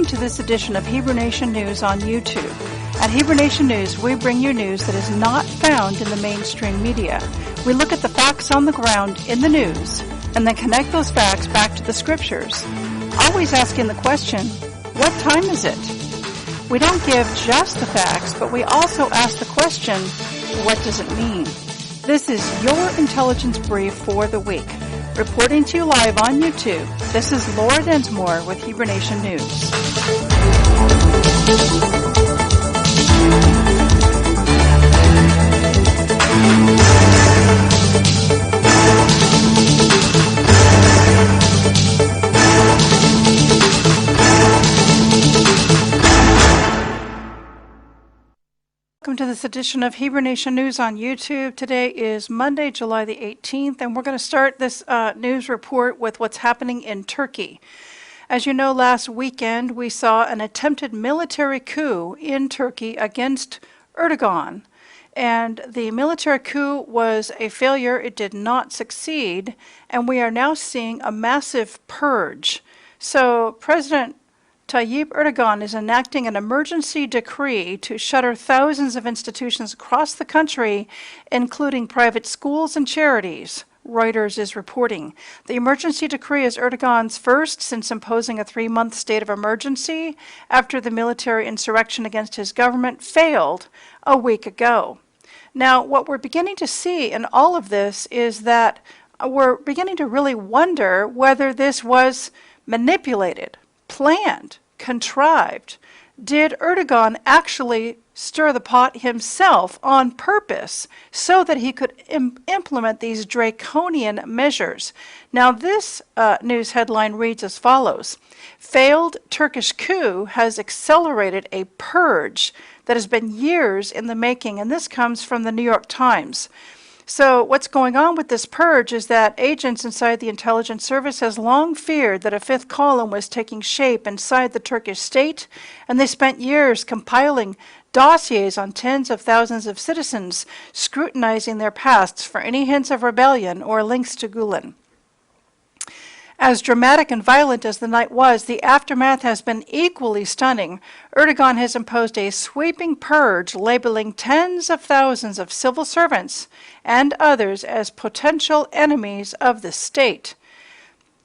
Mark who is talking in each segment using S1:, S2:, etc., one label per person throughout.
S1: to this edition of Hebrew Nation News on YouTube. At Hebrew Nation News, we bring you news that is not found in the mainstream media. We look at the facts on the ground in the news and then connect those facts back to the scriptures, always asking the question, what time is it? We don't give just the facts, but we also ask the question, what does it mean? This is your intelligence brief for the week. Reporting to you live on YouTube, this is Laura Densmore with Hebrew Nation News. Welcome to this edition of Hebrew Nation News on YouTube. Today is Monday, July the 18th, and we're going to start this news report with what's happening in Turkey. As you know, last weekend we saw an attempted military coup in Turkey against Erdogan. And the military coup was a failure. It did not succeed. And we are now seeing a massive purge. So President Tayyip Erdogan is enacting an emergency decree to shutter thousands of institutions across the country, including private schools and charities, Reuters is reporting. The emergency decree is Erdogan's first since imposing a 3-month state of emergency after the military insurrection against his government failed a week ago. Now, what we're beginning to see in all of this is that we're beginning to really wonder whether this was manipulated, planned, contrived. Did Erdogan actually stir the pot himself on purpose so that he could implement these draconian measures? Now this news headline reads as follows. Failed Turkish coup has accelerated a purge that has been years in the making, and this comes from the New York Times. So what's going on with this purge is that agents inside the intelligence service has long feared that a fifth column was taking shape inside the Turkish state, and they spent years compiling dossiers on tens of thousands of citizens, scrutinizing their pasts for any hints of rebellion or links to Gulen. As dramatic and violent as the night was, the aftermath has been equally stunning. Erdogan has imposed a sweeping purge, labeling tens of thousands of civil servants and others as potential enemies of the state.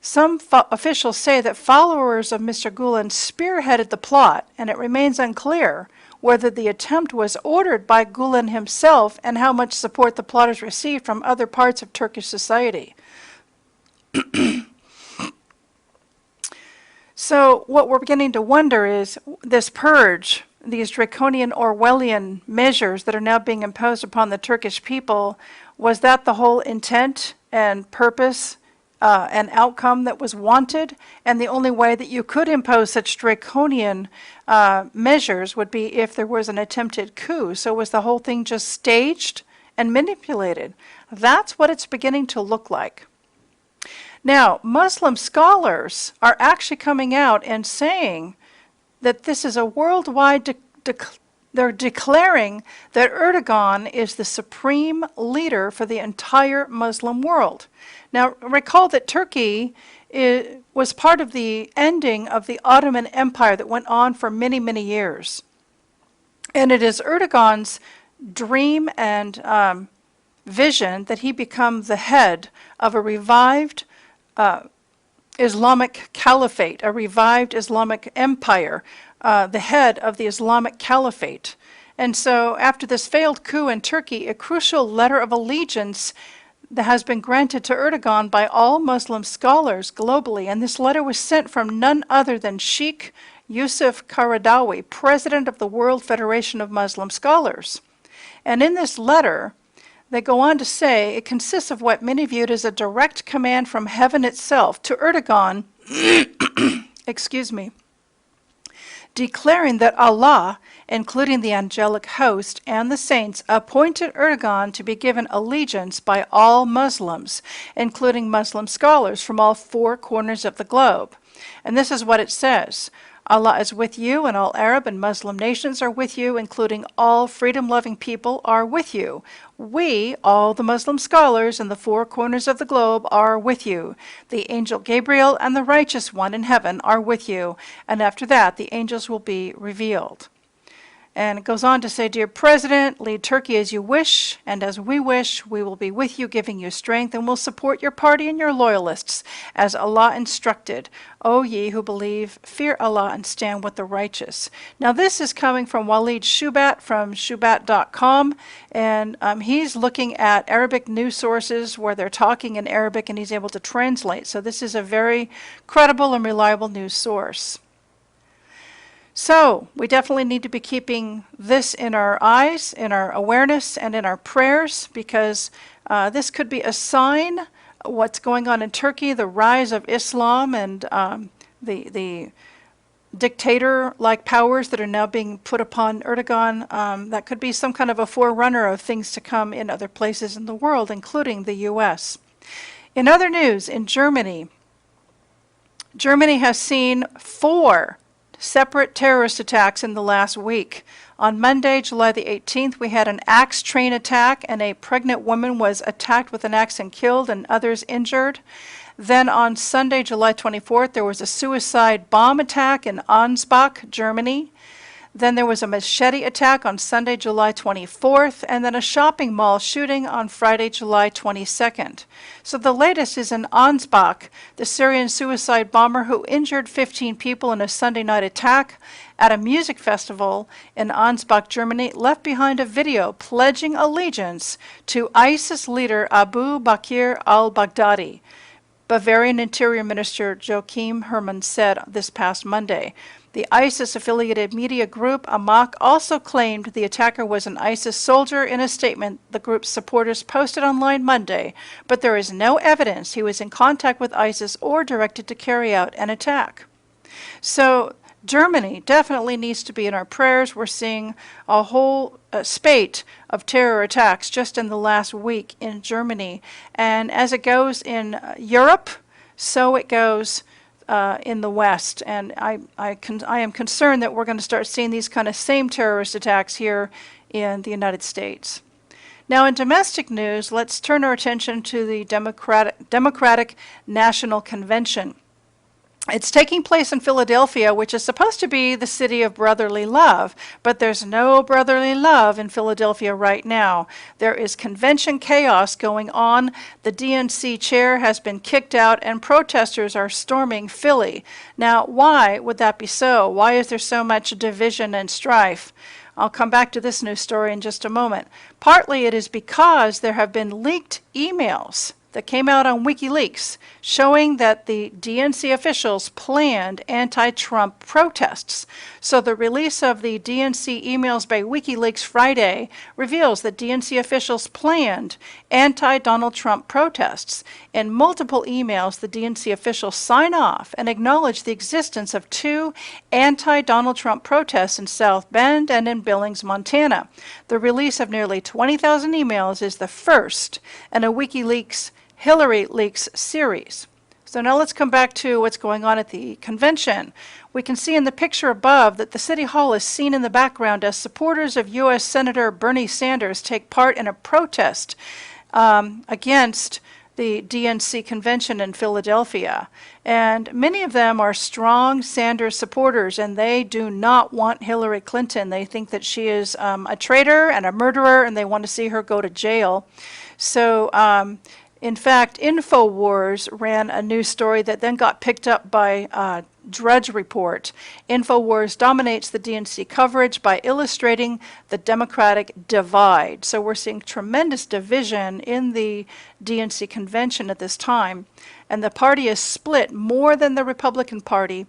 S1: Some officials say that followers of Mr. Gulen spearheaded the plot, and it remains unclear whether the attempt was ordered by Gulen himself and how much support the plotters received from other parts of Turkish society. So what we're beginning to wonder is this purge, these draconian Orwellian measures that are now being imposed upon the Turkish people, was that the whole intent and purpose and outcome that was wanted? And the only way that you could impose such draconian measures would be if there was an attempted coup. So was the whole thing just staged and manipulated? That's what it's beginning to look like. Now, Muslim scholars are actually coming out and saying that this is a worldwide, they're declaring that Erdogan is the supreme leader for the entire Muslim world. Now, recall that Turkey was part of the ending of the Ottoman Empire that went on for many, many years. And it is Erdogan's dream and vision that he become the head of a revived Islamic Caliphate, a revived Islamic empire, the head of the Islamic Caliphate. And so after this failed coup in Turkey, a crucial letter of allegiance that has been granted to Erdogan by all Muslim scholars globally. And this letter was sent from none other than Sheikh Yusuf Qaradawi, president of the World Federation of Muslim Scholars. And in this letter, they go on to say it consists of what many viewed as a direct command from heaven itself to Erdogan, excuse me, declaring that Allah, including the angelic host and the saints, appointed Erdogan to be given allegiance by all Muslims, including Muslim scholars from all 4 corners of the globe. And this is what it says. Allah is with you, and all Arab and Muslim nations are with you, including all freedom-loving people are with you. We, all the Muslim scholars in the four corners of the globe, are with you. The angel Gabriel and the righteous one in heaven are with you, and after that the angels will be revealed. And it goes on to say, Dear President, lead Turkey as you wish, and as we wish, we will be with you, giving you strength, and will support your party and your loyalists, as Allah instructed. O ye who believe, fear Allah and stand with the righteous. Now this is coming from Walid Shubat from Shubat.com, and he's looking at Arabic news sources where they're talking in Arabic, and he's able to translate. So this is a very credible and reliable news source. So we definitely need to be keeping this in our eyes, in our awareness, and in our prayers, because this could be a sign of what's going on in Turkey, the rise of Islam and the dictator-like powers that are now being put upon Erdogan. That could be some kind of a forerunner of things to come in other places in the world, including the U.S. In other news, in Germany, Germany has seen 4 separate terrorist attacks in the last week. On Monday, July the 18th, we had an axe train attack, and a pregnant woman was attacked with an axe and killed, and others injured. Then on Sunday, July 24th, there was a suicide bomb attack in Ansbach, Germany. Then there was a machete attack on Sunday, July 24th, and then a shopping mall shooting on Friday, July 22nd. So the latest is in Ansbach, the Syrian suicide bomber who injured 15 people in a Sunday night attack at a music festival in Ansbach, Germany, left behind a video pledging allegiance to ISIS leader Abu Bakr al-Baghdadi. Bavarian Interior Minister Joachim Herrmann said this past Monday. The ISIS-affiliated media group Amok also claimed the attacker was an ISIS soldier in a statement the group's supporters posted online Monday, but there is no evidence he was in contact with ISIS or directed to carry out an attack. So Germany definitely needs to be in our prayers. We're seeing a whole spate of terror attacks just in the last week in Germany. And as it goes in Europe, so it goes in the West, and I am concerned that we're going to start seeing these kind of same terrorist attacks here in the United States. Now in domestic news, let's turn our attention to the Democratic National Convention. It's taking place in Philadelphia, which is supposed to be the city of brotherly love, but there's no brotherly love in Philadelphia right now. There is convention chaos going on. The DNC chair has been kicked out, and protesters are storming Philly. Now, why would that be so? Why is there so much division and strife? I'll come back to this news story in just a moment. Partly it is because there have been leaked emails that came out on WikiLeaks showing that the DNC officials planned anti-Trump protests. So the release of the DNC emails by WikiLeaks Friday reveals that DNC officials planned anti-Donald Trump protests. In multiple emails, the DNC officials sign off and acknowledge the existence of 2 anti-Donald Trump protests in South Bend and in Billings, Montana. The release of nearly 20,000 emails is the first in a WikiLeaks Hillary Leaks series. So now let's come back to what's going on at the convention. We can see in the picture above that the City Hall is seen in the background as supporters of U.S. Senator Bernie Sanders take part in a protest against the DNC convention in Philadelphia. And many of them are strong Sanders supporters, and they do not want Hillary Clinton. They think that she is a traitor and a murderer, and they want to see her go to jail. So in fact, InfoWars ran a news story that then got picked up by Drudge Report. InfoWars dominates the DNC coverage by illustrating the Democratic divide. So we're seeing tremendous division in the DNC convention at this time, and the party is split more than the Republican Party.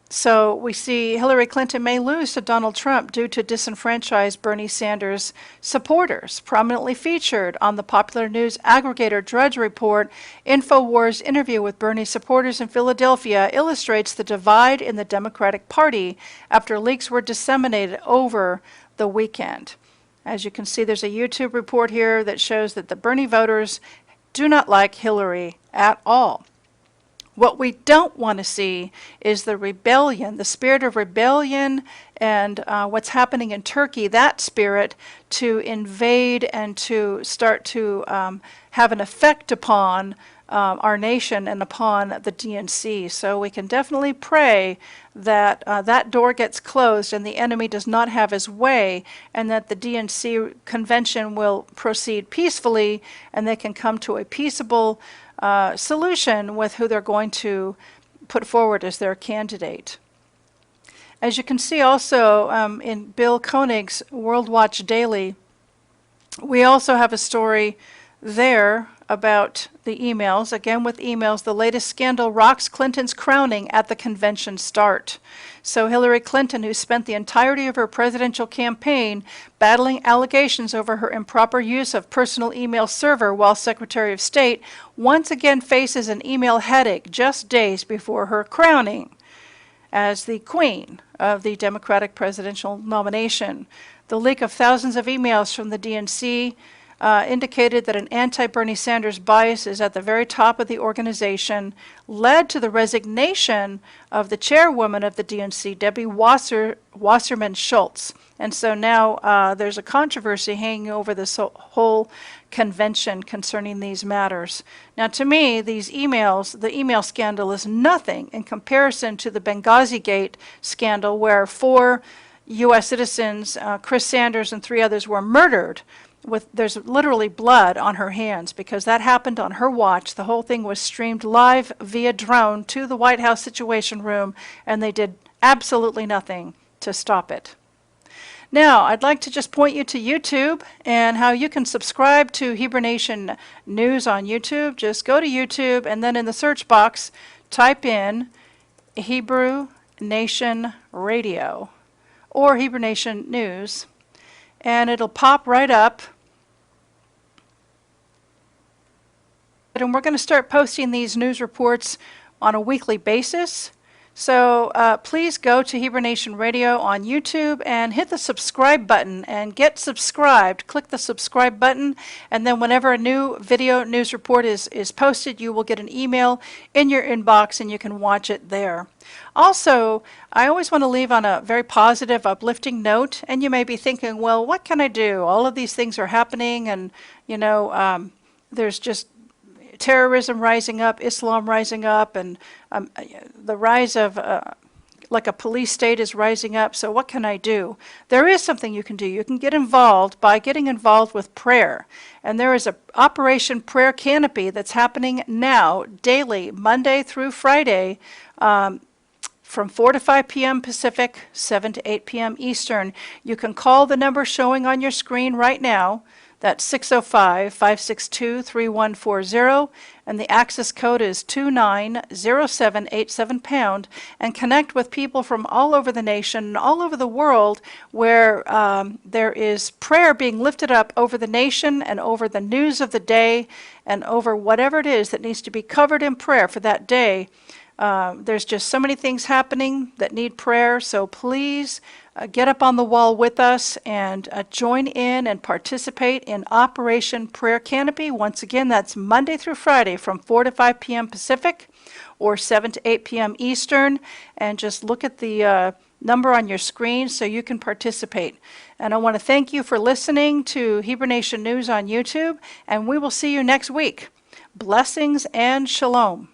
S1: So we see Hillary Clinton may lose to Donald Trump due to disenfranchised Bernie Sanders supporters. Prominently featured on the popular news aggregator Drudge Report, InfoWars' interview with Bernie supporters in Philadelphia illustrates the divide in the Democratic Party after leaks were disseminated over the weekend. As you can see, there's a YouTube report here that shows that the Bernie voters do not like Hillary at all. What we don't want to see is the rebellion, the spirit of rebellion, and what's happening in Turkey, that spirit to invade and to start to have an effect upon our nation and upon the DNC. So we can definitely pray that that door gets closed and the enemy does not have his way, and that the DNC convention will proceed peacefully and they can come to a peaceable solution with who they're going to put forward as their candidate. As you can see also in Bill Koenig's World Watch Daily, we also have a story there about the emails. Again, with emails, the latest scandal rocks Clinton's crowning at the convention start. So Hillary Clinton, who spent the entirety of her presidential campaign battling allegations over her improper use of personal email server while Secretary of State, once again faces an email headache just days before her crowning as the queen of the Democratic presidential nomination. The leak of thousands of emails from the DNC indicated that an anti-Bernie Sanders bias is at the very top of the organization, led to the resignation of the chairwoman of the DNC, Debbie Wasserman Schultz. And so now there's a controversy hanging over this whole convention concerning these matters. Now, to me, these emails, the email scandal is nothing in comparison to the Benghazi Gate scandal, where 4 U.S. citizens, Chris Sanders and 3 others, were murdered. There's literally blood on her hands because that happened on her watch. The whole thing was streamed live via drone to the White House Situation Room, and they did absolutely nothing to stop it. Now, I'd like to just point you to YouTube and how you can subscribe to Hebrew Nation News on YouTube. Just go to YouTube and then in the search box, type in Hebrew Nation Radio or Hebrew Nation News, and it'll pop right up. And we're going to start posting these news reports on a weekly basis. So please go to Hebrew Nation Radio on YouTube and hit the subscribe button and get subscribed. Click the subscribe button, and then whenever a new video news report is posted, you will get an email in your inbox and you can watch it there. Also, I always want to leave on a very positive, uplifting note, and you may be thinking, well, what can I do? All of these things are happening, and you know, there's just terrorism rising up, Islam rising up, and the rise of like a police state is rising up. So what can I do? There is something you can do. You can get involved by getting involved with prayer. And there is a Operation Prayer Canopy that's happening now, daily, Monday through Friday, from 4 to 5 p.m. Pacific, 7 to 8 p.m. Eastern. You can call the number showing on your screen right now. That's 605-562-3140, and the access code is 290787#, and connect with people from all over the nation and all over the world where there is prayer being lifted up over the nation and over the news of the day and over whatever it is that needs to be covered in prayer for that day. There's just so many things happening that need prayer, so please get up on the wall with us and join in and participate in Operation Prayer Canopy. Once again, that's Monday through Friday from 4 to 5 p.m. Pacific or 7 to 8 p.m. Eastern, and just look at the number on your screen so you can participate. And I want to thank you for listening to Hebrew Nation News on YouTube, and we will see you next week. Blessings and shalom.